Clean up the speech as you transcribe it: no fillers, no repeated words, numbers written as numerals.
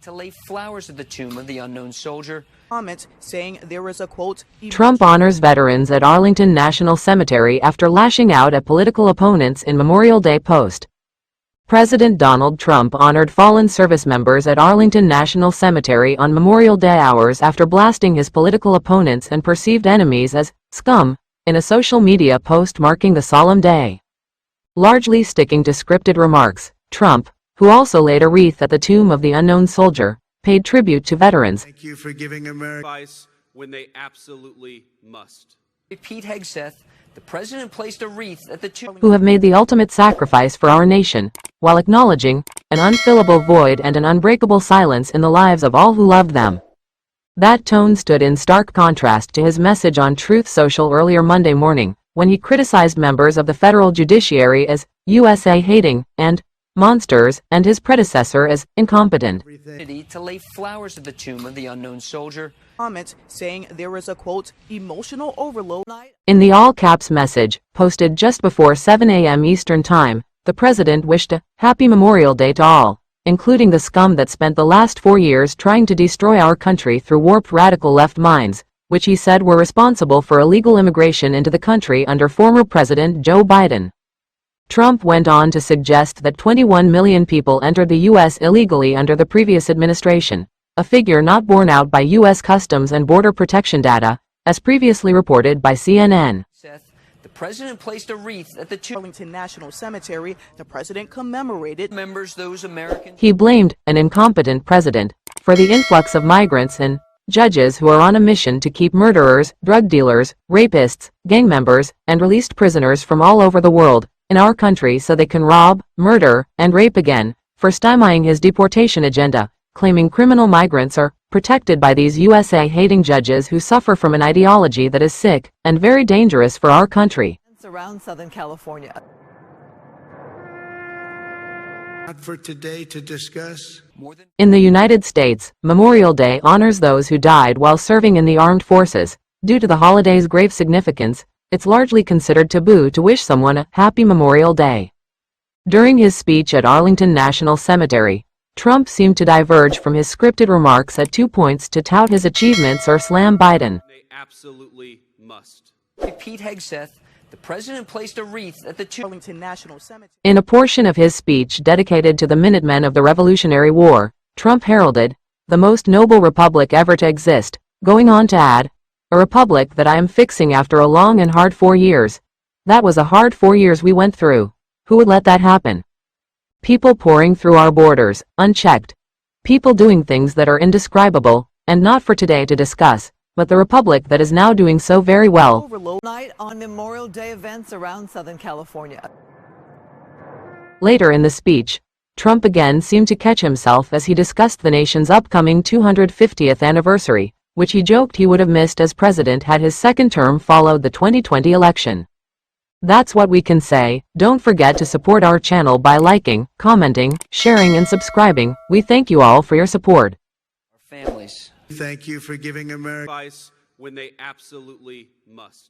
To lay flowers at the tomb of the unknown soldier. Comments saying there is a quote. Trump honors veterans at Arlington National Cemetery after lashing out at political opponents in Memorial Day post. President Donald Trump honored fallen service members at Arlington National Cemetery on Memorial Day hours after blasting his political opponents and perceived enemies as scum in a social media post marking the solemn day. Largely sticking to scripted remarks, Trump, who also laid a wreath at the tomb of the unknown soldier, paid tribute to veterans. Thank you for giving America when they absolutely must. Pete Hegseth, the president placed a wreath at the tomb who have made the ultimate sacrifice for our nation, while acknowledging an unfillable void and an unbreakable silence in the lives of all who loved them. That tone stood in stark contrast to his message on Truth Social earlier Monday morning, when he criticized members of the federal judiciary as USA-hating and monsters, and his predecessor as incompetent. To lay flowers at the tomb of the unknown soldier. Comments saying there is a quote, emotional overload. In the all-caps message, posted just before 7 a.m. Eastern Time, the president wished a happy Memorial Day to all, including the scum that spent the last 4 years trying to destroy our country through warped radical left minds, which he said were responsible for illegal immigration into the country under former President Joe Biden. Trump went on to suggest that 21 million people entered the U.S. illegally under the previous administration, a figure not borne out by U.S. Customs and Border Protection data, as previously reported by CNN. The president placed a wreath at the tomb Arlington National Cemetery. The president commemorated members those Americans. He blamed an incompetent president for the influx of migrants and judges who are on a mission to keep murderers, drug dealers, rapists, gang members, and released prisoners from all over the world in our country so they can rob, murder, and rape again, for stymieing his deportation agenda, claiming criminal migrants are protected by these USA-hating judges who suffer from an ideology that is sick and very dangerous for our country. Around Southern California. not for today to discuss. In the United States, Memorial Day honors those who died while serving in the armed forces. Due to the holiday's grave significance, it's largely considered taboo to wish someone a happy Memorial Day. During his speech at Arlington National Cemetery, Trump seemed to diverge from his scripted remarks at 2 points to tout his achievements or slam Biden. They absolutely must. Pete Hegseth, the president placed a wreath at the Arlington National Cemetery. In a portion of his speech dedicated to the Minutemen of the Revolutionary War, Trump heralded the most noble republic ever to exist, going on to add, "A republic that I am fixing after a long and hard 4 years. That was a hard 4 years we went through. Who would let that happen? People pouring through our borders, unchecked. People doing things that are indescribable, and not for today to discuss, but the republic that is now doing so very well." Night on Memorial Day events around Southern California. Later in the speech, Trump again seemed to catch himself as he discussed the nation's upcoming 250th anniversary, which he joked he would have missed as president had his second term followed the 2020 election. That's what we can say. Don't forget to support our channel by liking, commenting, sharing and subscribing. We thank you all for your support. Our families. Thank you for giving America When they absolutely must.